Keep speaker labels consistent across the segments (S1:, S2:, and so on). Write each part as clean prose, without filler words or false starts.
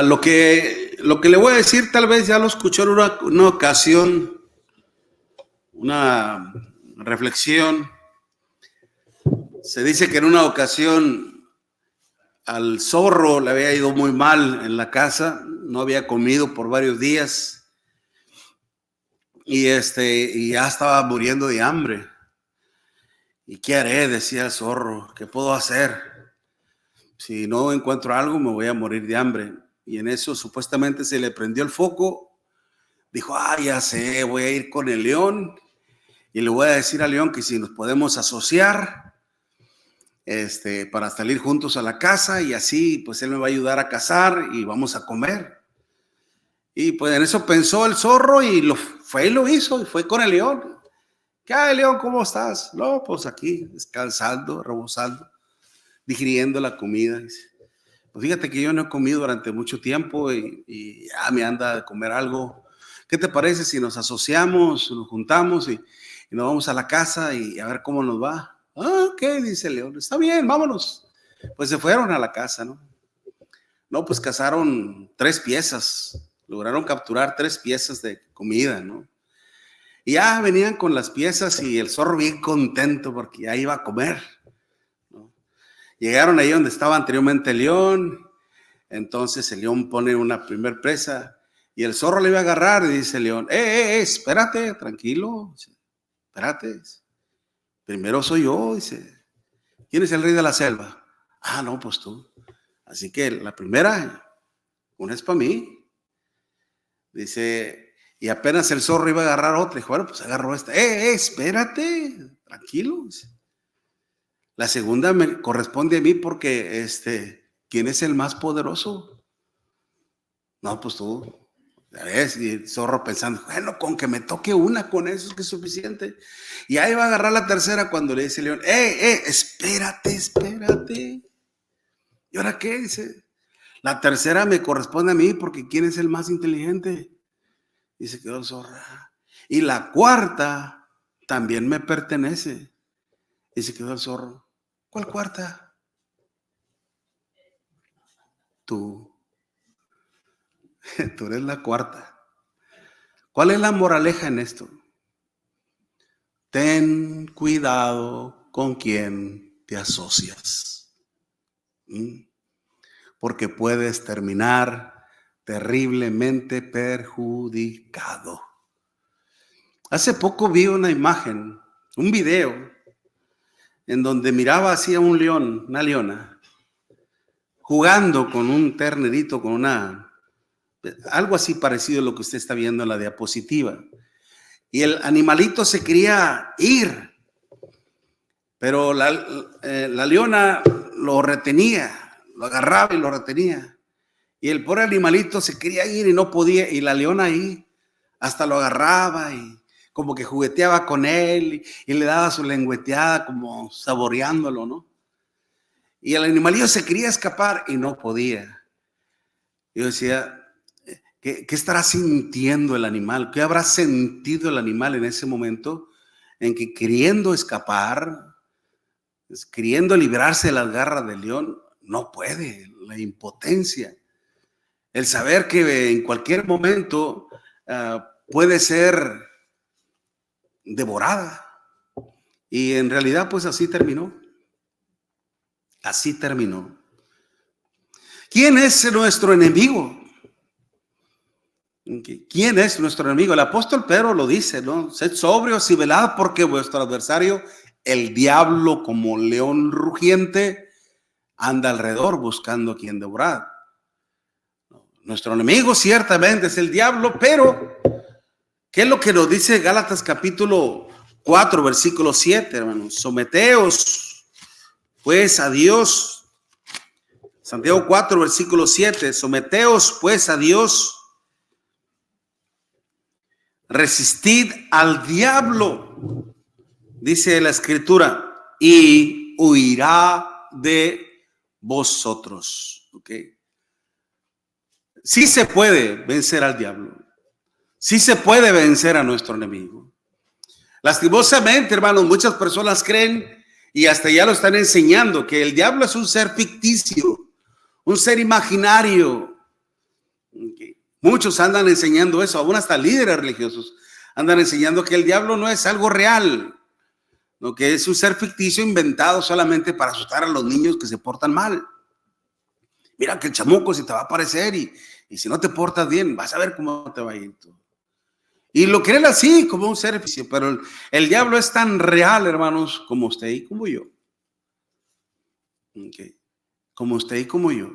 S1: Lo que le voy a decir tal vez ya lo escuchó en una ocasión, una reflexión. Se dice que en una ocasión al zorro le había ido muy mal en la casa, no había comido por varios días y ya estaba muriendo de hambre. ¿Y qué haré?, decía el zorro. ¿Qué puedo hacer? Si no encuentro algo, me voy a morir de hambre. Y en eso supuestamente se le prendió el foco. Dijo, ya sé, voy a ir con el león y le voy a decir al león que si nos podemos asociar para salir juntos a la casa, y así pues él me va a ayudar a cazar y vamos a comer. Y pues en eso pensó el zorro y lo hizo y fue con el león. ¿Qué hay, león? ¿Cómo estás? No, pues aquí descansando, reposando, digiriendo la comida. Dice, pues fíjate que yo no he comido durante mucho tiempo y ya me anda de comer algo. ¿Qué te parece si nos asociamos, nos juntamos y nos vamos a la casa y a ver cómo nos va? Ok, dice el león, está bien, vámonos. Pues se fueron a la casa, ¿no? No, pues cazaron 3 piezas, lograron capturar 3 piezas de comida, ¿no? Y ya venían con las piezas y el zorro bien contento porque ya iba a comer, ¿no? Llegaron ahí donde estaba anteriormente el león. Entonces el león pone una primer presa y el zorro le iba a agarrar y dice el león, espérate, tranquilo, espérate, primero soy yo, dice, ¿quién es el rey de la selva? No, pues tú. Así que la primera, una es para mí. Dice, y apenas el zorro iba a agarrar otra, dijo, bueno, pues agarró esta. Espérate, tranquilo. Dice, la segunda me corresponde a mí porque, ¿quién es el más poderoso? No, pues tú. ¿Ves? Y el zorro pensando, bueno, con que me toque una, con eso es que es suficiente. Y ahí va a agarrar la tercera cuando le dice el león, espérate. ¿Y ahora qué? Dice, la tercera me corresponde a mí porque ¿quién es el más inteligente? Y se quedó el zorro. Y la cuarta también me pertenece. Y se quedó el zorro. ¿Cuál cuarta? Tú. Tú eres la cuarta. ¿Cuál es la moraleja en esto? Ten cuidado con quién te asocias. Porque puedes terminar terriblemente perjudicado. Hace poco vi una imagen, un video, en donde miraba así a un león, una leona, jugando con un ternerito, con algo así parecido a lo que usted está viendo en la diapositiva. Y el animalito se quería ir, pero la leona lo retenía, lo agarraba y lo retenía. Y el pobre animalito se quería ir y no podía, y la leona ahí hasta lo agarraba y como que jugueteaba con él y le daba su lengüeteada como saboreándolo, ¿no? Y el animalillo se quería escapar y no podía. Yo decía, ¿qué estará sintiendo el animal? ¿Qué habrá sentido el animal en ese momento en que queriendo escapar, queriendo librarse de las garras del león, no puede? La impotencia. El saber que en cualquier momento puede ser devorada. Y en realidad pues así terminó. Así terminó. ¿Quién es nuestro enemigo? ¿Quién es nuestro enemigo? El apóstol Pedro lo dice, ¿no? Sed sobrios y velad porque vuestro adversario, el diablo, como león rugiente, anda alrededor buscando a quien devorar. Nuestro enemigo ciertamente es el diablo, pero ¿qué es lo que nos dice Gálatas capítulo 4, versículo 7, hermanos? Someteos pues a Dios. Santiago 4, versículo 7. Someteos pues a Dios. Resistid al diablo, dice la escritura, y huirá de vosotros. ¿Ok? Sí se puede vencer al diablo. Sí se puede vencer a nuestro enemigo. Lastimosamente, hermanos, muchas personas creen y hasta ya lo están enseñando que el diablo es un ser ficticio, un ser imaginario, Okay. Muchos andan enseñando eso, aún hasta líderes religiosos andan enseñando que el diablo no es algo real, no, que es un ser ficticio inventado solamente para asustar a los niños que se portan mal. Mira que el chamuco se te va a aparecer y si no te portas bien, vas a ver cómo te va a ir tú. Y lo creen así, como un ser ficticio, pero el diablo es tan real, hermanos, como usted y como yo. Okay. Como usted y como yo.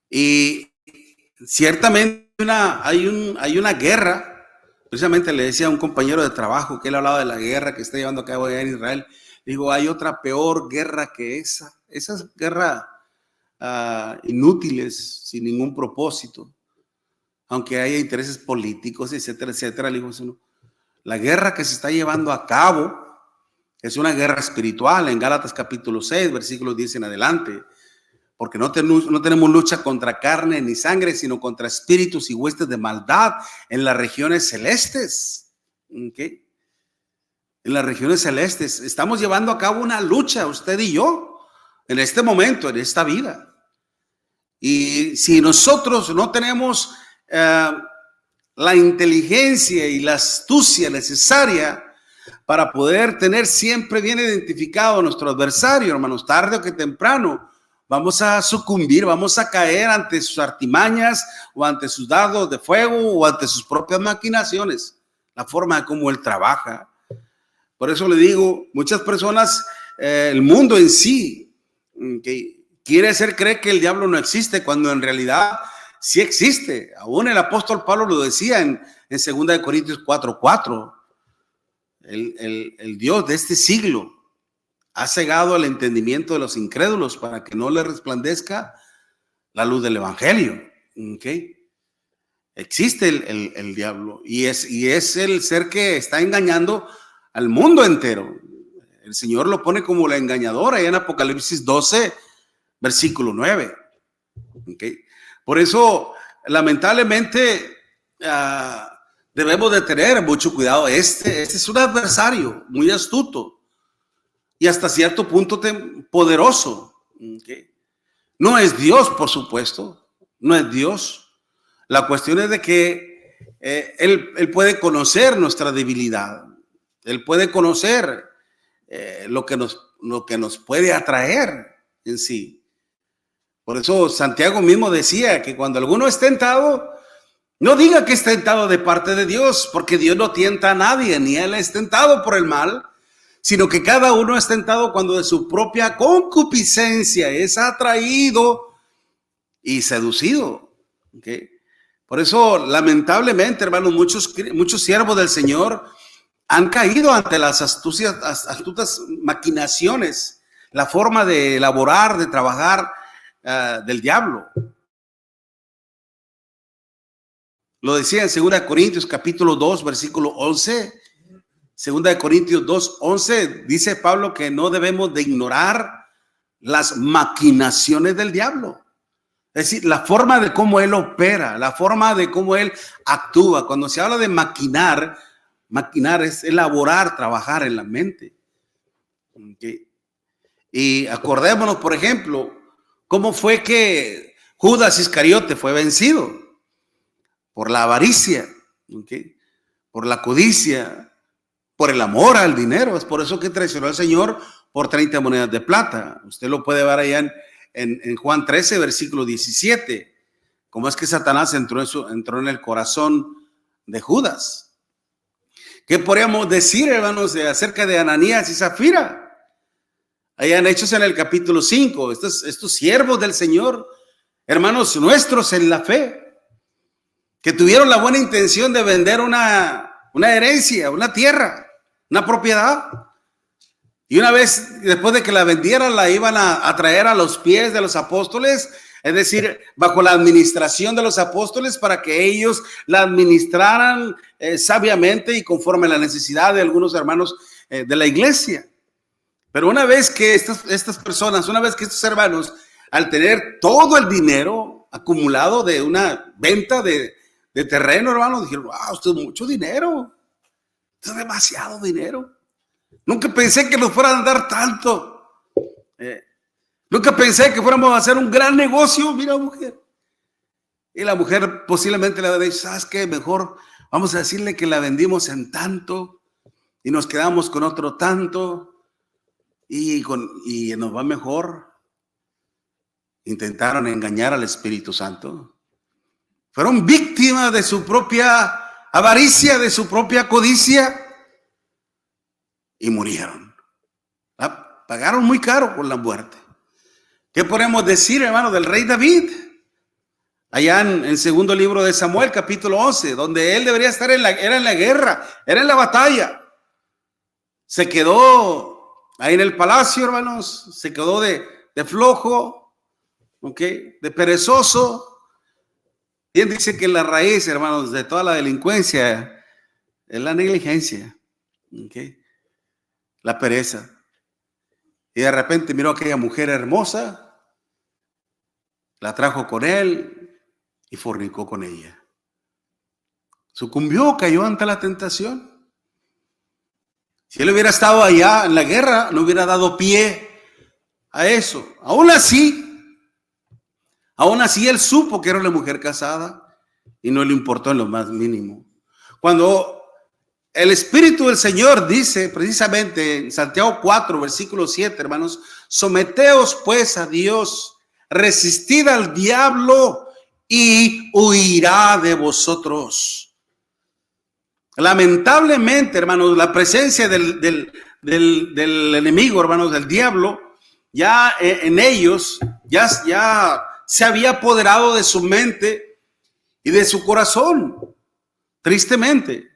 S1: Y ciertamente hay una guerra. Precisamente le decía a un compañero de trabajo que él hablaba de la guerra que está llevando a cabo allá en Israel. Digo, hay otra peor guerra que esa. Esa es guerra inútiles, sin ningún propósito. Aunque haya intereses políticos, etcétera, etcétera. Le digo, la guerra que se está llevando a cabo es una guerra espiritual. En Gálatas capítulo 6, versículos 10 en adelante. Porque no tenemos lucha contra carne ni sangre, sino contra espíritus y huestes de maldad en las regiones celestes. ¿Okay? En las regiones celestes. Estamos llevando a cabo una lucha, usted y yo, en este momento, en esta vida. Y si nosotros no tenemos la inteligencia y la astucia necesaria para poder tener siempre bien identificado a nuestro adversario, hermanos, tarde o que temprano, vamos a sucumbir, vamos a caer ante sus artimañas o ante sus dardos de fuego o ante sus propias maquinaciones, la forma como él trabaja. Por eso le digo, muchas personas, el mundo en sí, que cree que el diablo no existe, cuando en realidad sí existe. Aún el apóstol Pablo lo decía en 2 Corintios 4:4. El Dios de este siglo ha cegado el entendimiento de los incrédulos para que no le resplandezca la luz del evangelio. ¿Okay? Existe el diablo y es el ser que está engañando al mundo entero. El Señor lo pone como la engañadora allá en Apocalipsis 12, versículo 9. ¿Okay? Por eso, lamentablemente, debemos de tener mucho cuidado. Este es un adversario muy astuto y hasta cierto punto poderoso. ¿Okay? No es Dios, por supuesto, no es Dios. La cuestión es de que él puede conocer nuestra debilidad, él puede conocer lo que nos puede atraer en sí. Por eso Santiago mismo decía que cuando alguno es tentado, no diga que es tentado de parte de Dios, porque Dios no tienta a nadie, ni él es tentado por el mal, sino que cada uno es tentado cuando de su propia concupiscencia es atraído y seducido. ¿Okay? Por eso, lamentablemente, hermanos, muchos siervos del Señor han caído ante las astutas maquinaciones, la forma de elaborar, de trabajar del diablo. Lo decía en 2 Corintios capítulo 2, versículo 11. 2 Corintios 2, 11, dice Pablo que no debemos de ignorar las maquinaciones del diablo. Es decir, la forma de cómo él opera, la forma de cómo él actúa. Cuando se habla de maquinar es elaborar, trabajar en la mente. ¿Okay? Y acordémonos, por ejemplo, cómo fue que Judas Iscariote fue vencido por la avaricia, ¿okay? Por la codicia, por el amor al dinero. Es por eso que traicionó al Señor por 30 monedas de plata. Usted lo puede ver allá en Juan 13, versículo 17. Cómo es que Satanás entró en el corazón de Judas. ¿Qué podríamos decir, hermanos, acerca de Ananías y Zafira? Allá en Hechos en el capítulo 5, estos siervos del Señor, hermanos nuestros en la fe, que tuvieron la buena intención de vender una herencia, una tierra, una propiedad. Y una vez, después de que la vendieran, la iban a traer a los pies de los apóstoles, es decir, bajo la administración de los apóstoles, para que ellos la administraran sabiamente y conforme a la necesidad de algunos hermanos de la iglesia. Pero una vez que estas personas, una vez que estos hermanos, al tener todo el dinero acumulado de una venta de terreno, hermano, dijeron, wow, esto es mucho dinero, esto es demasiado dinero. Nunca pensé que nos fueran a dar tanto. Nunca pensé que fuéramos a hacer un gran negocio, mira, mujer. Y la mujer posiblemente le había dicho, ¿sabes qué? Mejor vamos a decirle que la vendimos en tanto y nos quedamos con otro tanto y nos va mejor. Intentaron engañar al Espíritu Santo. Fueron víctimas de su propia avaricia, de su propia codicia y murieron. Pagaron muy caro por la muerte. ¿Qué podemos decir, hermano, del rey David? Allá en el segundo libro de Samuel, capítulo 11, donde él debería estar era en la guerra, era en la batalla. Se quedó ahí en el palacio, hermanos, se quedó de flojo, de perezoso. Bien dice que la raíz, hermanos, de toda la delincuencia es la negligencia, la pereza. Y de repente miró a aquella mujer hermosa, la trajo con él y fornicó con ella. Sucumbió, cayó ante la tentación. Si él hubiera estado allá en la guerra, no hubiera dado pie a eso. Aún así él supo que era una mujer casada y no le importó en lo más mínimo. Cuando el Espíritu del Señor dice precisamente en Santiago 4, versículo 7, hermanos, someteos pues a Dios, resistid al diablo y huirá de vosotros. Lamentablemente, hermanos, la presencia del enemigo, hermanos, del diablo, ya en ellos, ya se había apoderado de su mente y de su corazón, tristemente.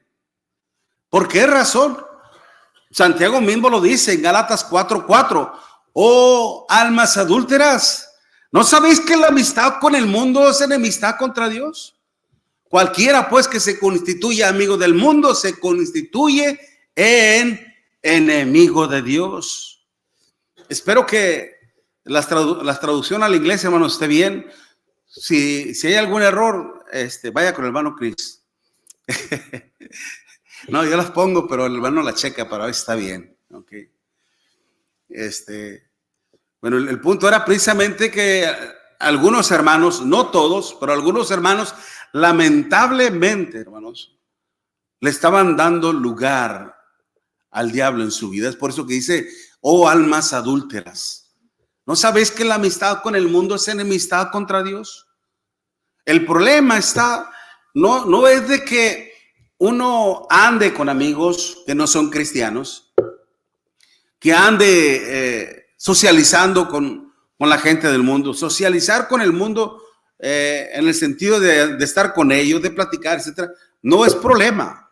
S1: ¿Por qué razón? Santiago mismo lo dice en Gálatas 4:4. Oh, almas adúlteras, ¿no sabéis que la amistad con el mundo es enemistad contra Dios? Cualquiera pues que se constituya amigo del mundo se constituye en enemigo de Dios. Espero que la traducción al inglés, hermano, esté bien. Si hay algún error, vaya con el hermano Chris. No, yo las pongo, pero el hermano la checa para ver si está bien. Bueno, el punto era precisamente que algunos hermanos, no todos, pero algunos hermanos, lamentablemente, hermanos, le estaban dando lugar al diablo en su vida. Es por eso que dice, oh almas adúlteras, ¿no sabéis que la amistad con el mundo es enemistad contra Dios? El problema está, no es de que uno ande con amigos que no son cristianos, que ande socializando con la gente del mundo. Socializar con el mundo en el sentido de estar con ellos, de platicar, etcétera, no es problema.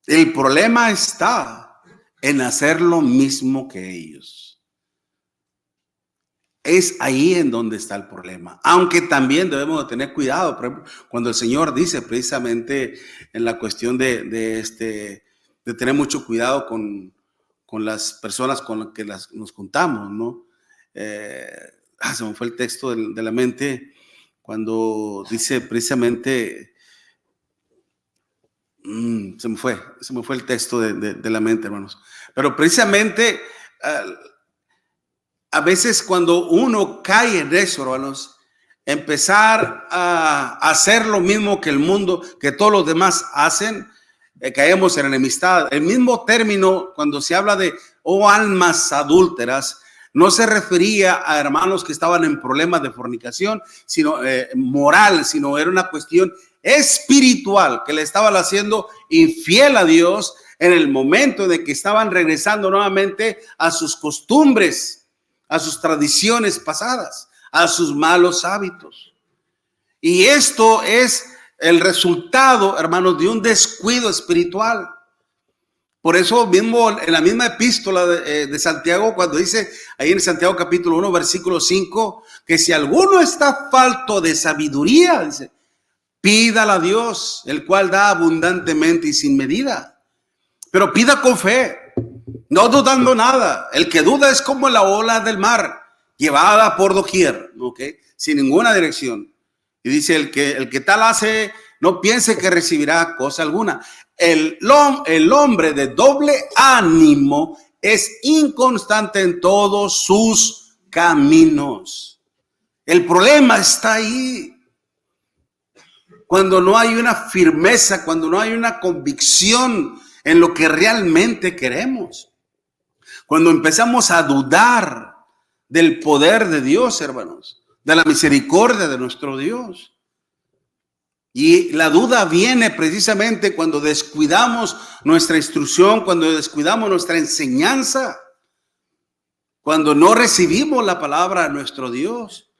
S1: El problema está en hacer lo mismo que ellos. Es ahí en donde está el problema. Aunque también debemos de tener cuidado, por ejemplo, cuando el Señor dice precisamente en la cuestión de tener mucho cuidado con las personas con las que nos juntamos, ¿no? Se me fue el texto de la mente cuando dice precisamente, se me fue el texto de la mente, hermanos. Pero precisamente a veces cuando uno cae en eso, hermanos, empezar a hacer lo mismo que el mundo, que todos los demás hacen, caemos en enemistad. El mismo término, cuando se habla de almas adúlteras, no se refería a hermanos que estaban en problemas de fornicación, sino moral, sino era una cuestión espiritual que le estaban haciendo infiel a Dios en el momento de que estaban regresando nuevamente a sus costumbres, a sus tradiciones pasadas, a sus malos hábitos. Y esto es el resultado, hermanos, de un descuido espiritual. Por eso mismo en la misma epístola de Santiago, cuando dice ahí en Santiago capítulo 1, versículo 5, que si alguno está falto de sabiduría, dice, pídala a Dios, el cual da abundantemente y sin medida. Pero pida con fe, no dudando nada. El que duda es como la ola del mar, llevada por doquier, sin ninguna dirección. Y dice, el que tal hace, no piense que recibirá cosa alguna. El hombre de doble ánimo es inconstante en todos sus caminos. El problema está ahí. cuando no hay una firmeza, cuando no hay una convicción en lo que realmente queremos. Cuando empezamos a dudar del poder de Dios, hermanos, de la misericordia de nuestro Dios. Y la duda viene precisamente cuando descuidamos nuestra instrucción, cuando descuidamos nuestra enseñanza, cuando no recibimos la palabra de nuestro Dios.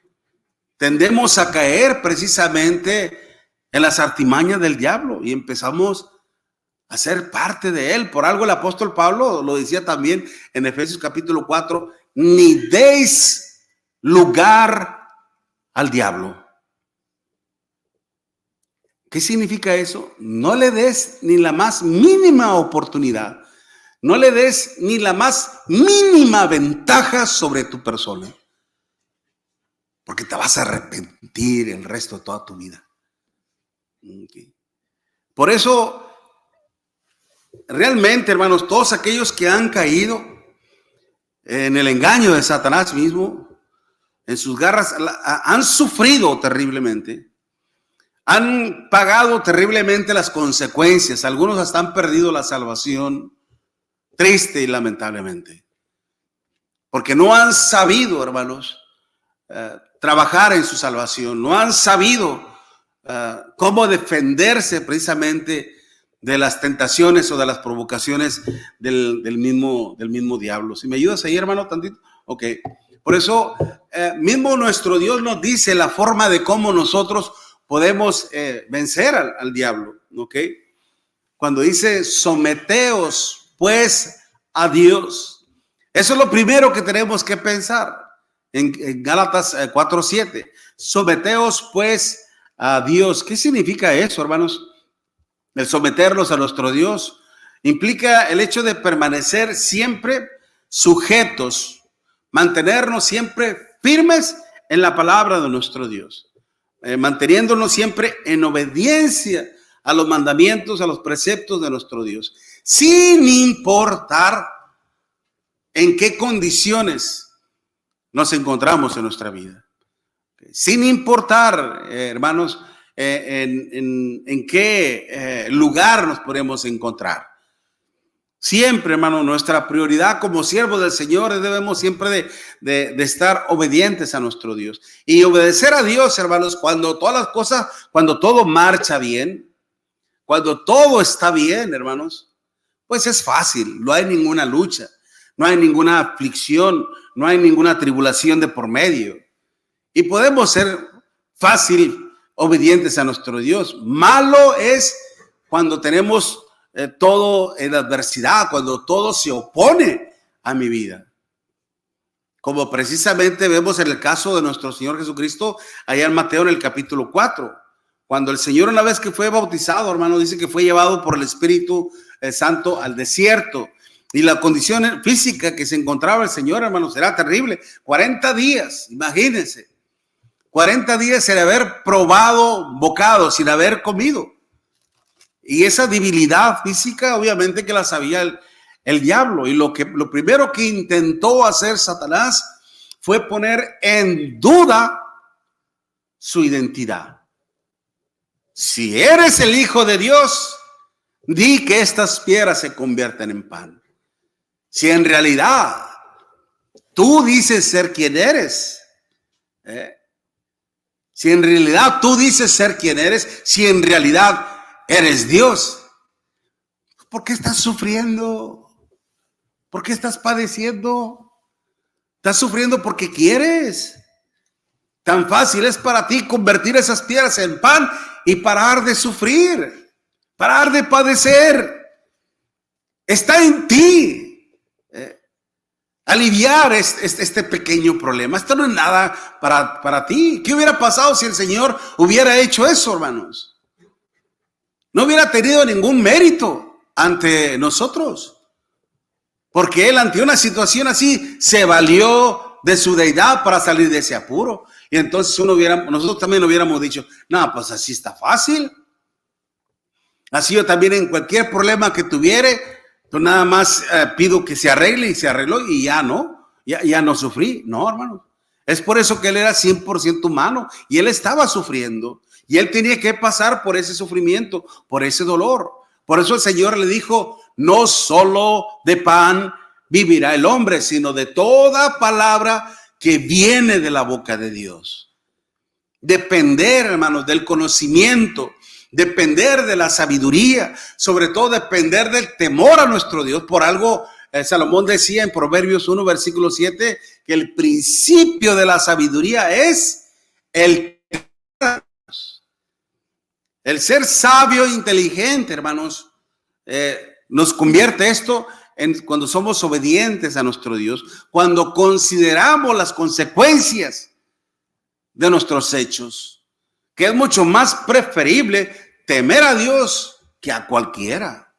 S1: Tendemos a caer precisamente en las artimañas del diablo y empezamos a ser parte de él. Por algo el apóstol Pablo lo decía también en Efesios capítulo 4, ni deis lugar al diablo. ¿Qué significa eso? No le des ni la más mínima oportunidad, no le des ni la más mínima ventaja sobre tu persona, porque te vas a arrepentir el resto de toda tu vida. Okay. Por eso, realmente, hermanos, todos aquellos que han caído en el engaño de Satanás mismo, en sus garras, han sufrido terriblemente, han pagado terriblemente las consecuencias. Algunos hasta han perdido la salvación, triste y lamentablemente, porque no han sabido, hermanos, trabajar en su salvación, no han sabido cómo defenderse precisamente de las tentaciones o de las provocaciones del mismo diablo. ¿Si me ayudas ahí, hermano, tantito? Ok. Por eso mismo nuestro Dios nos dice la forma de cómo nosotros podemos vencer al diablo. Ok. Cuando dice someteos pues a Dios. Eso es lo primero que tenemos que pensar en Gálatas 4:7. Someteos pues a Dios. ¿Qué significa eso, hermanos? El someternos a nuestro Dios implica el hecho de permanecer siempre sujetos, mantenernos siempre firmes en la palabra de nuestro Dios, manteniéndonos siempre en obediencia a los mandamientos, a los preceptos de nuestro Dios, sin importar en qué condiciones nos encontramos en nuestra vida. Sin importar, hermanos, en qué lugar nos podemos encontrar. Siempre, hermano, nuestra prioridad como siervos del Señor debemos siempre de estar obedientes a nuestro Dios. Y obedecer a Dios, hermanos, cuando todas las cosas, cuando todo marcha bien, cuando todo está bien, hermanos, pues es fácil, no hay ninguna lucha, no hay ninguna aflicción, no hay ninguna tribulación de por medio. Y podemos ser fácil obedientes a nuestro Dios. Malo es cuando tenemos todo en adversidad, cuando todo se opone a mi vida. Como precisamente vemos en el caso de nuestro Señor Jesucristo, allá en Mateo en el capítulo 4. Cuando el Señor, una vez que fue bautizado, hermano, dice que fue llevado por el Espíritu Santo al desierto. Y la condición física que se encontraba el Señor, hermanos, era terrible. 40 días, imagínense. 40 días sin haber probado bocado, sin haber comido. Y esa debilidad física, obviamente que la sabía el diablo. Y lo primero que intentó hacer Satanás fue poner en duda su identidad. Si eres el Hijo de Dios, di que estas piedras se convierten en pan. Si en realidad tú dices ser quien eres, si en realidad tú dices ser quien eres, si en realidad eres Dios, ¿por qué estás sufriendo? ¿Por qué estás padeciendo? ¿Estás sufriendo porque quieres? Tan fácil es para ti convertir esas piedras en pan y parar de sufrir, parar de padecer. Está en ti aliviar este pequeño problema. Esto no es nada para ti. ¿Qué hubiera pasado si el Señor hubiera hecho eso, hermanos? No hubiera tenido ningún mérito ante nosotros, porque Él ante una situación así se valió de su deidad para salir de ese apuro. Y entonces nosotros también hubiéramos dicho, no, pues así está fácil. Así yo también en cualquier problema que tuviere, pues nada más pido que se arregle, y se arregló y ya no sufrí. No, hermano. Es por eso que él era 100% humano y él estaba sufriendo y él tenía que pasar por ese sufrimiento, por ese dolor. Por eso el Señor le dijo, no solo de pan vivirá el hombre, sino de toda palabra que viene de la boca de Dios. Depender, hermanos, del conocimiento, depender de la sabiduría, sobre todo depender del temor a nuestro Dios. Por algo Salomón decía en Proverbios 1, versículo 7, que el principio de la sabiduría es el ser sabio e inteligente, hermanos. Nos convierte esto en cuando somos obedientes a nuestro Dios, cuando consideramos las consecuencias de nuestros hechos, que es mucho más preferible temer a Dios que a cualquiera.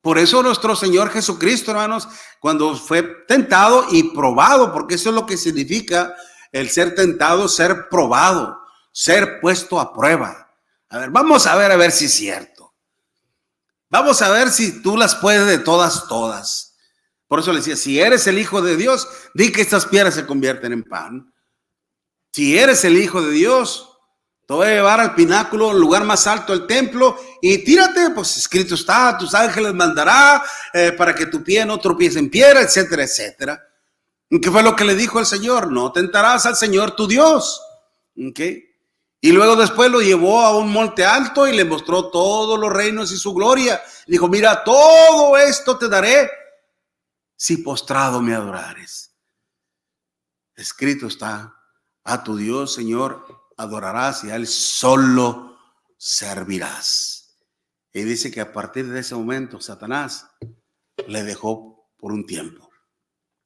S1: Por eso nuestro Señor Jesucristo, hermanos, cuando fue tentado y probado, porque eso es lo que significa el ser tentado, ser probado, ser puesto a prueba. A ver, vamos a ver si es cierto. Vamos a ver si tú las puedes de todas. Por eso le decía, si eres el Hijo de Dios, di que estas piedras se convierten en pan. Si eres el Hijo de Dios, te voy a llevar al pináculo, el lugar más alto del templo, y tírate, pues escrito está, tus ángeles mandará para que tu pie no tropiece en piedra, etcétera, etcétera. ¿Y qué fue lo que le dijo el Señor? No tentarás al Señor tu Dios. ¿Okay? Y luego después lo llevó a un monte alto y le mostró todos los reinos y su gloria. Dijo, mira, todo esto te daré si postrado me adorares. Escrito está, a tu Dios, Señor, adorarás y a él solo servirás. Y dice que a partir de ese momento Satanás le dejó por un tiempo.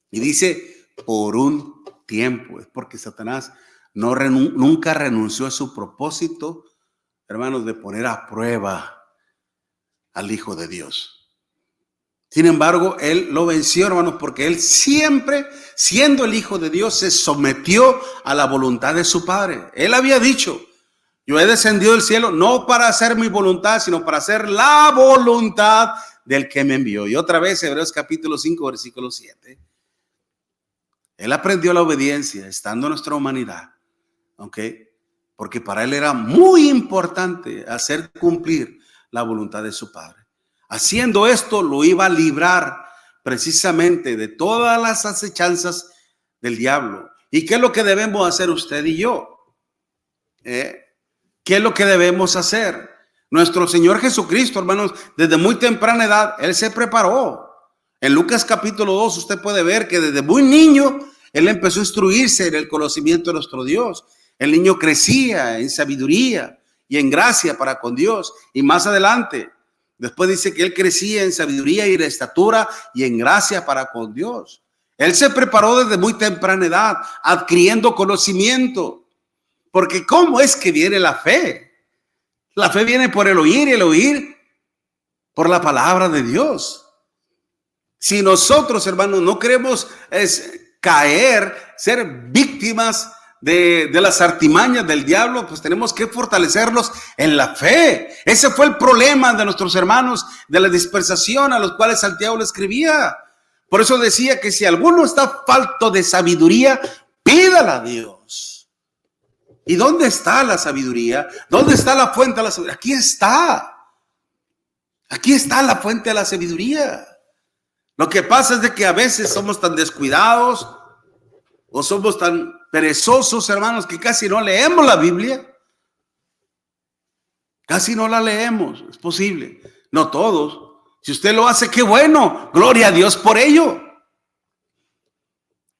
S1: Y dice por un tiempo, es porque Satanás nunca renunció a su propósito, hermanos, de poner a prueba al Hijo de Dios. Sin embargo, él lo venció, hermanos, porque él siempre, siendo el Hijo de Dios, se sometió a la voluntad de su Padre. Él había dicho, yo he descendido del cielo no para hacer mi voluntad, sino para hacer la voluntad del que me envió. Y otra vez, Hebreos capítulo 5, versículo 7. Él aprendió la obediencia, estando en nuestra humanidad. ¿Ok? Porque para él era muy importante hacer cumplir la voluntad de su Padre. Haciendo esto lo iba a librar precisamente de todas las acechanzas del diablo. ¿Y qué es lo que debemos hacer usted y yo? ¿Qué es lo que debemos hacer? Nuestro Señor Jesucristo, hermanos, desde muy temprana edad, Él se preparó. En Lucas capítulo 2 usted puede ver que desde muy niño Él empezó a instruirse en el conocimiento de nuestro Dios. El niño crecía en sabiduría y en gracia para con Dios. Y más adelante, después dice que él crecía en sabiduría y en estatura y en gracia para con Dios. Él se preparó desde muy temprana edad, adquiriendo conocimiento. Porque ¿cómo es que viene la fe? La fe viene por el oír y el oír por la palabra de Dios. Si nosotros, hermanos, no queremos caer, ser víctimas de las artimañas del diablo, pues tenemos que fortalecerlos en la fe. Ese fue el problema de nuestros hermanos de la dispersación a los cuales Santiago le escribía. Por eso decía que si alguno está falto de sabiduría, pídala a Dios. ¿Y dónde está la sabiduría? ¿Dónde está la fuente de la sabiduría? Aquí está. Aquí está la fuente de la sabiduría. Lo que pasa es de que a veces somos tan descuidados o somos tan perezosos, hermanos, que casi no leemos la Biblia. Casi no la leemos, es posible. No todos. Si usted lo hace, qué bueno. Gloria a Dios por ello.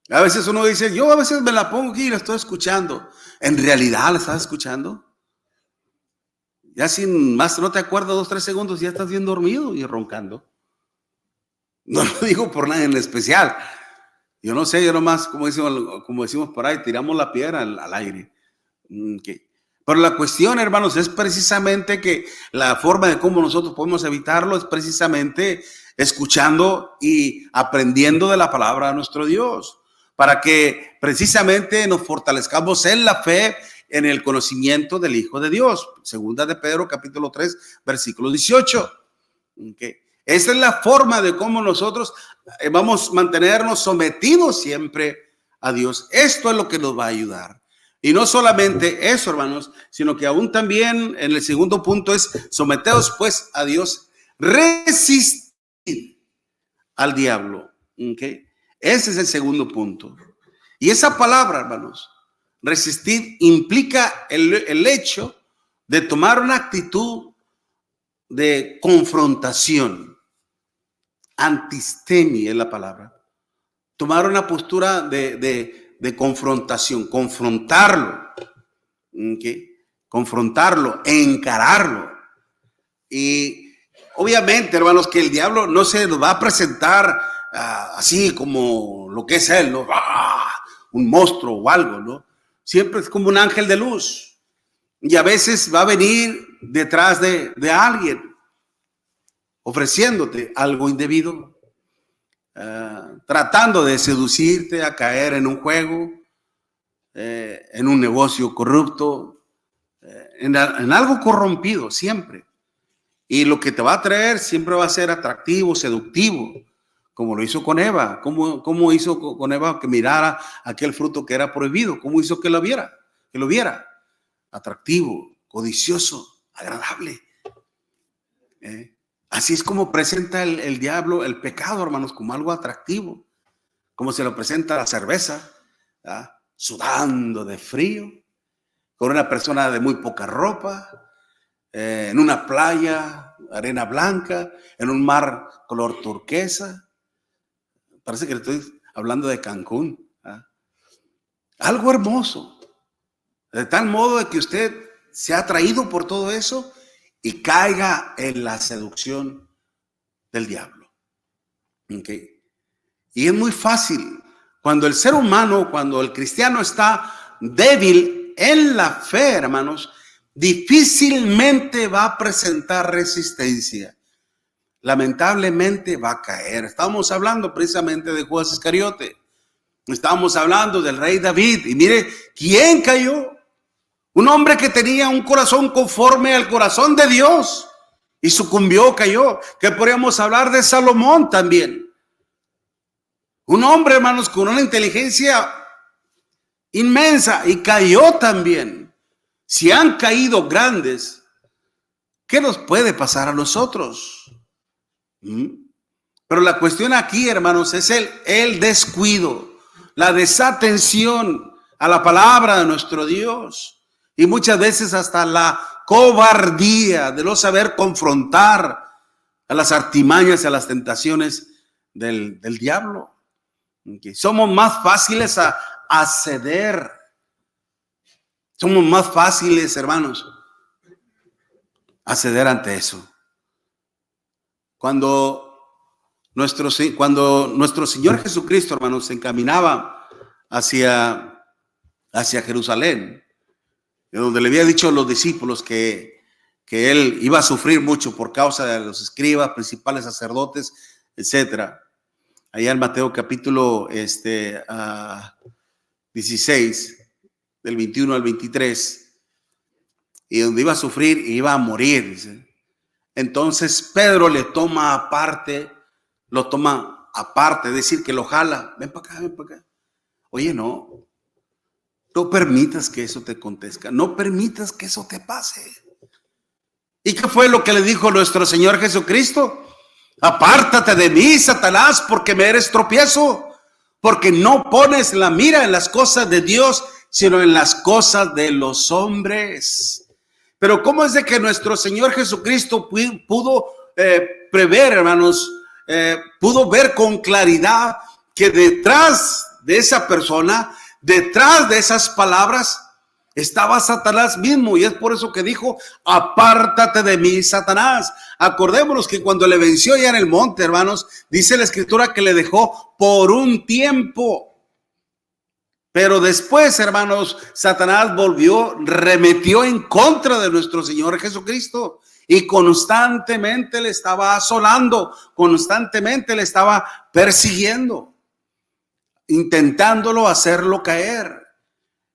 S1: A veces uno dice, yo a veces me la pongo aquí y la estoy escuchando. ¿En realidad la estás escuchando? Ya sin más, no te acuerdas 2, 3 segundos, ya estás bien dormido y roncando. No lo digo por nada en especial. Yo no sé, yo nomás, como decimos por ahí, tiramos la piedra al aire. Okay. Pero la cuestión, hermanos, es precisamente que la forma de cómo nosotros podemos evitarlo es precisamente escuchando y aprendiendo de la palabra de nuestro Dios, para que precisamente nos fortalezcamos en la fe, en el conocimiento del Hijo de Dios. Segunda de Pedro, capítulo 3, versículo 18. Okay. Esa es la forma de cómo nosotros vamos a mantenernos sometidos siempre a Dios. Esto es lo que nos va a ayudar. Y no solamente eso, hermanos, sino que aún también en el segundo punto es someteos pues a Dios, resistir al diablo. ¿Okay? Ese es el segundo punto. Y esa palabra, hermanos, resistir, implica el hecho de tomar una actitud de confrontación. Antistemia es la palabra. Tomar una postura de confrontación, confrontarlo, ¿okay? Confrontarlo, encararlo. Y obviamente, hermanos, que el diablo no se nos va a presentar así como lo que es él, ¿no? Un monstruo o algo, ¿no? Siempre es como un ángel de luz. Y a veces va a venir detrás de alguien ofreciéndote algo indebido. Tratando de seducirte a caer en un juego, en un negocio corrupto, en algo corrompido siempre. Y lo que te va a traer siempre va a ser atractivo, seductivo, como lo hizo con Eva. ¿Cómo hizo con Eva que mirara aquel fruto que era prohibido? ¿Cómo hizo que lo viera? Atractivo, codicioso, agradable. Así es como presenta el diablo el pecado, hermanos, como algo atractivo, como se lo presenta la cerveza, ¿verdad? Sudando de frío, con una persona de muy poca ropa, en una playa, arena blanca, en un mar color turquesa. Parece que le estoy hablando de Cancún, ¿verdad? Algo hermoso, de tal modo de que usted se ha atraído por todo eso y caiga en la seducción del diablo. ¿Okay? Y es muy fácil. Cuando el ser humano, cuando el cristiano está débil en la fe, hermanos, difícilmente va a presentar resistencia. Lamentablemente va a caer. Estábamos hablando precisamente de Judas Iscariote. Estábamos hablando del rey David. Y mire, ¿quién cayó? Un hombre que tenía un corazón conforme al corazón de Dios y sucumbió, cayó. Que podríamos hablar de Salomón también. Un hombre, hermanos, con una inteligencia inmensa y cayó también. Si han caído grandes, ¿qué nos puede pasar a nosotros? Pero la cuestión aquí, hermanos, es el descuido, la desatención a la palabra de nuestro Dios. Y muchas veces hasta la cobardía de no saber confrontar a las artimañas y a las tentaciones del diablo. Okay. Somos más fáciles a ceder. Somos más fáciles, hermanos, a ceder ante eso. Cuando nuestro Señor Jesucristo, hermanos, se encaminaba hacia Jerusalén, donde le había dicho a los discípulos que él iba a sufrir mucho por causa de los escribas, principales sacerdotes, etcétera. Allá en Mateo capítulo 16, del 21 al 23, y donde iba a sufrir y iba a morir, dice. Entonces Pedro le toma aparte, es decir, que lo jala. Ven para acá, ven para acá. Oye, no permitas que eso te acontezca, no permitas que eso te pase. ¿Y qué fue lo que le dijo nuestro Señor Jesucristo? Apártate de mí, Satanás, porque me eres tropiezo, porque no pones la mira en las cosas de Dios, sino en las cosas de los hombres. Pero ¿cómo es de que nuestro Señor Jesucristo pudo prever, hermanos, pudo ver con claridad que detrás de esa persona, detrás de esas palabras, estaba Satanás mismo? Y es por eso que dijo, apártate de mí, Satanás. Acordémonos que cuando le venció ya en el monte, hermanos, dice la escritura que le dejó por un tiempo. Pero después, hermanos, Satanás remetió en contra de nuestro Señor Jesucristo y constantemente le estaba asolando, constantemente le estaba persiguiendo, intentándolo hacerlo caer.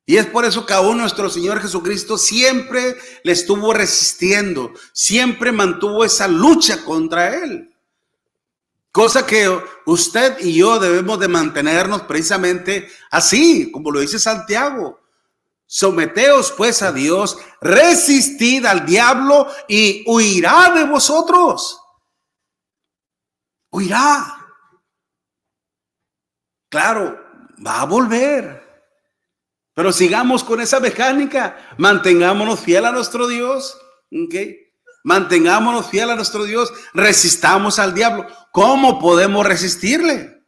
S1: Y es por eso que aún nuestro Señor Jesucristo siempre le estuvo resistiendo, siempre mantuvo esa lucha contra él. Cosa que usted y yo debemos de mantenernos precisamente así, como lo dice Santiago. Someteos pues a Dios, resistid al diablo y huirá de vosotros. Huirá. Claro, va a volver. Pero sigamos con esa mecánica. Mantengámonos fiel a nuestro Dios. ¿Okay? Mantengámonos fiel a nuestro Dios. Resistamos al diablo. ¿Cómo podemos resistirle?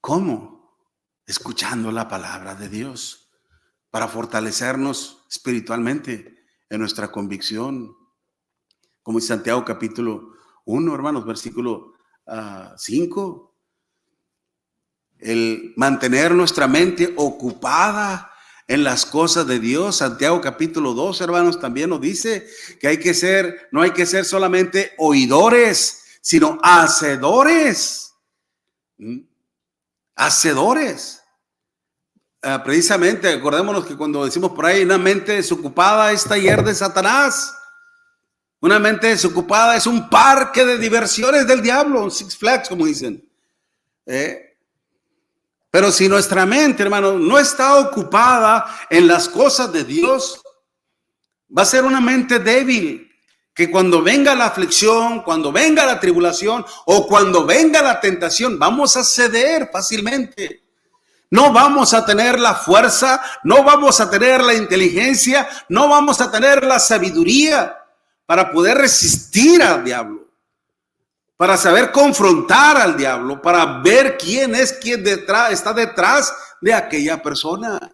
S1: ¿Cómo? Escuchando la palabra de Dios para fortalecernos espiritualmente en nuestra convicción. Como en Santiago capítulo 1, hermanos, versículo 5. El mantener nuestra mente ocupada en las cosas de Dios. Santiago capítulo 2, hermanos, también nos dice que no hay que ser solamente oidores, sino hacedores. Hacedores. Precisamente, acordémonos que cuando decimos por ahí, una mente desocupada es taller de Satanás. Una mente desocupada es un parque de diversiones del diablo, un Six Flags, como dicen. Pero si nuestra mente, hermano, no está ocupada en las cosas de Dios, va a ser una mente débil, que cuando venga la aflicción, cuando venga la tribulación o cuando venga la tentación, vamos a ceder fácilmente. No vamos a tener la fuerza, no vamos a tener la inteligencia, no vamos a tener la sabiduría para poder resistir al diablo. Para saber confrontar al diablo, para ver quién es quien está detrás de aquella persona.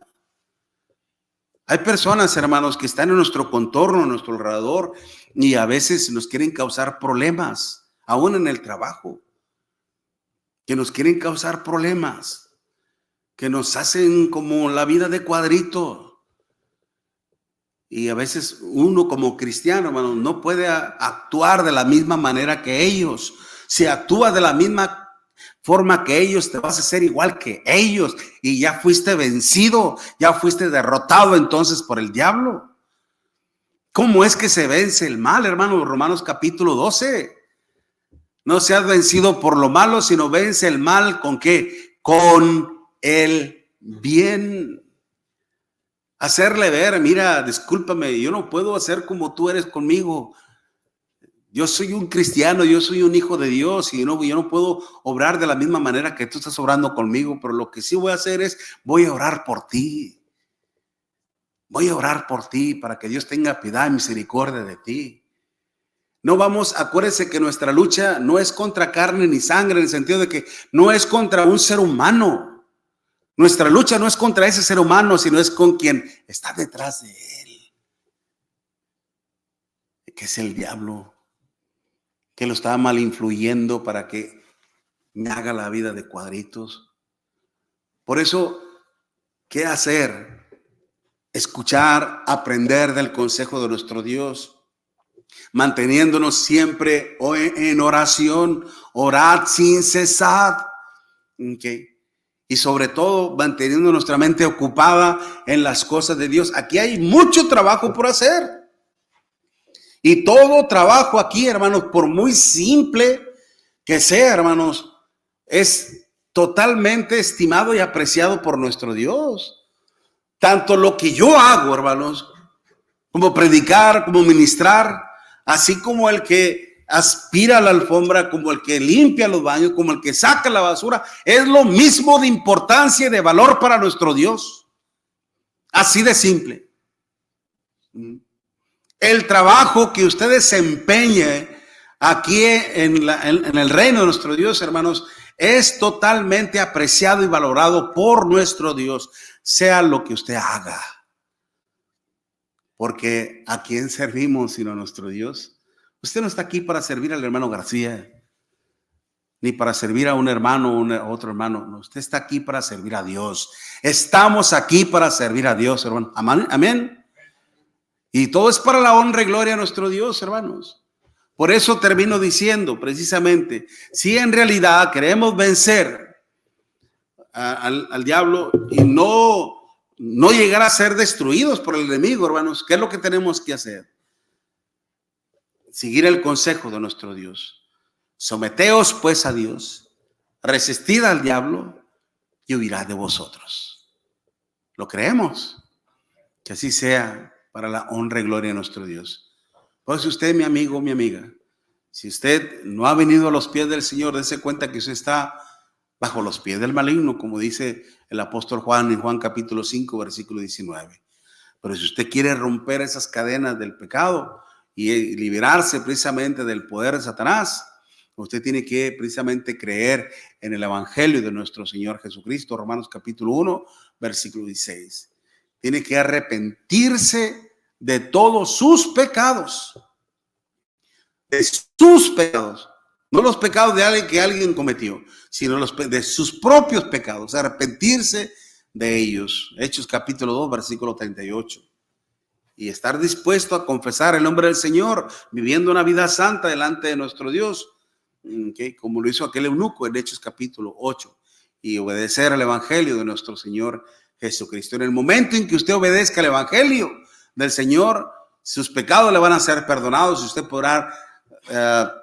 S1: Hay personas, hermanos, que están en nuestro contorno, en nuestro alrededor, y a veces nos quieren causar problemas, aún en el trabajo, que nos quieren causar problemas, que nos hacen como la vida de cuadrito. Y a veces uno como cristiano, hermano, no puede actuar de la misma manera que ellos. Si actúas de la misma forma que ellos, te vas a hacer igual que ellos. Y ya fuiste vencido, ya fuiste derrotado entonces por el diablo. ¿Cómo es que se vence el mal, hermano? Romanos capítulo 12. No seas vencido por lo malo, sino vence el mal ¿con qué? Con el bien. Hacerle ver, mira, discúlpame, yo no puedo hacer como tú eres conmigo. Yo soy un cristiano, yo soy un hijo de Dios y yo no puedo obrar de la misma manera que tú estás obrando conmigo, pero lo que sí voy a hacer es, voy a orar por ti. Voy a orar por ti para que Dios tenga piedad y misericordia de ti. No vamos, acuérdense que nuestra lucha no es contra carne ni sangre, en el sentido de que no es contra un ser humano. Nuestra lucha no es contra ese ser humano, sino es con quien está detrás de él, que es el diablo, que lo está mal influyendo para que me haga la vida de cuadritos. Por eso, ¿qué hacer? Escuchar, aprender del consejo de nuestro Dios, manteniéndonos siempre en oración, orad sin cesar. Okay. Y sobre todo manteniendo nuestra mente ocupada en las cosas de Dios. Aquí hay mucho trabajo por hacer. Y todo trabajo aquí, hermanos, por muy simple que sea, hermanos, es totalmente estimado y apreciado por nuestro Dios. Tanto lo que yo hago, hermanos, como predicar, como ministrar, así como el que aspira la alfombra, como el que limpia los baños, como el que saca la basura, es lo mismo de importancia y de valor para nuestro Dios. Así de simple. El trabajo que usted desempeñe aquí en el reino de nuestro Dios, hermanos, es totalmente apreciado y valorado por nuestro Dios, sea lo que usted haga. Porque ¿a quién servimos sino a nuestro Dios? Usted no está aquí para servir al hermano García, ni para servir a un hermano o a otro hermano. No, usted está aquí para servir a Dios. Estamos aquí para servir a Dios, hermano. Amén. Y todo es para la honra y gloria de nuestro Dios, hermanos. Por eso termino diciendo precisamente, si en realidad queremos vencer al diablo y no llegar a ser destruidos por el enemigo, hermanos, ¿qué es lo que tenemos que hacer? Seguir el consejo de nuestro Dios. Someteos pues a Dios, resistid al diablo y huirá de vosotros. ¿Lo creemos? Que así sea para la honra y gloria de nuestro Dios. Pues usted, mi amigo, mi amiga, si usted no ha venido a los pies del Señor, dése cuenta que usted está bajo los pies del maligno, como dice el apóstol Juan en Juan capítulo 5, versículo 19. Pero si usted quiere romper esas cadenas del pecado y liberarse precisamente del poder de Satanás, usted tiene que precisamente creer en el evangelio de nuestro Señor Jesucristo, Romanos capítulo 1, versículo 16. Tiene que arrepentirse de todos sus pecados. De sus pecados. No los pecados de alguien que alguien cometió, sino de sus propios pecados. Arrepentirse de ellos. Hechos capítulo 2, versículo 38. Y estar dispuesto a confesar el nombre del Señor, viviendo una vida santa delante de nuestro Dios, como lo hizo aquel eunuco en Hechos capítulo 8, y obedecer al evangelio de nuestro Señor Jesucristo. En el momento en que usted obedezca al evangelio del Señor, sus pecados le van a ser perdonados y usted podrá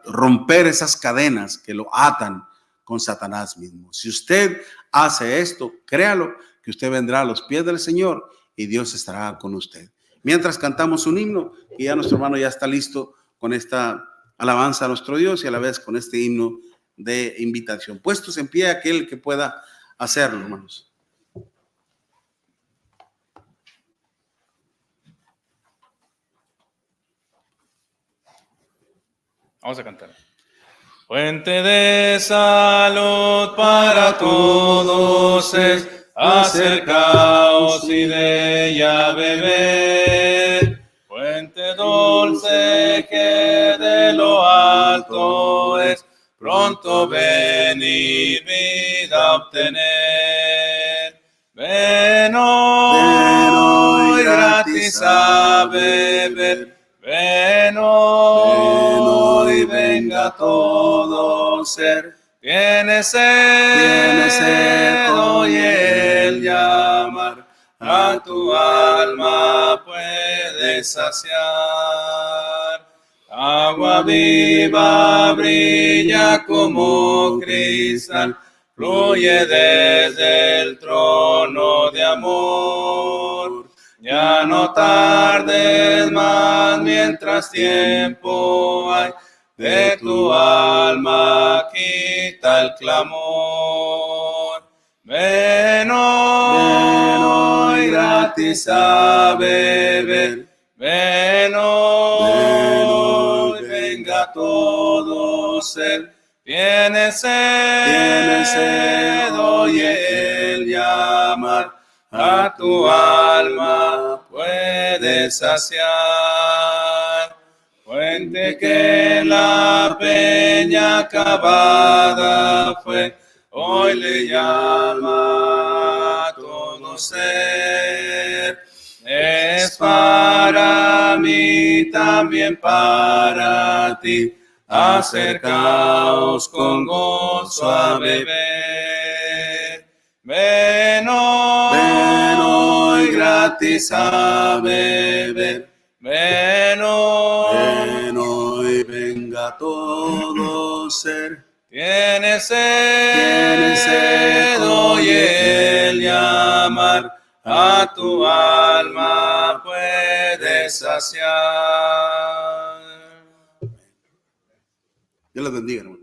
S1: romper esas cadenas que lo atan con Satanás mismo. Si usted hace esto, créalo que usted vendrá a los pies del Señor y Dios estará con usted. Mientras cantamos un himno, y ya nuestro hermano ya está listo con esta alabanza a nuestro Dios y a la vez con este himno de invitación. Puestos en pie aquel que pueda hacerlo, hermanos.
S2: Vamos a cantar. Fuente de salud para todos es, acercaos y de ella beber. Fuente dulce que de lo alto es, pronto venid vida obtener. Ven hoy gratis a beber. Ven hoy, venga todo ser. Tiene sed, oye el llamar, a tu alma puedes saciar. Agua viva brilla como cristal, fluye desde el trono de amor. Ya no tardes más mientras tiempo hay, de tu alma quita el clamor. Ven hoy gratis a beber, ven hoy, venga todo ser. Tiene sed, oye el llamar, a tu alma puedes saciar. Fuente que la peña cavada fue, hoy le llama a todo ser. Es para mí, también para ti, acercaos con gozo a beber. Ven hoy gratis a beber. Ven hoy, venga todo ser. Tiene sed, oye el llamar, a tu alma puedes saciar.
S1: Dios les bendiga, hermano.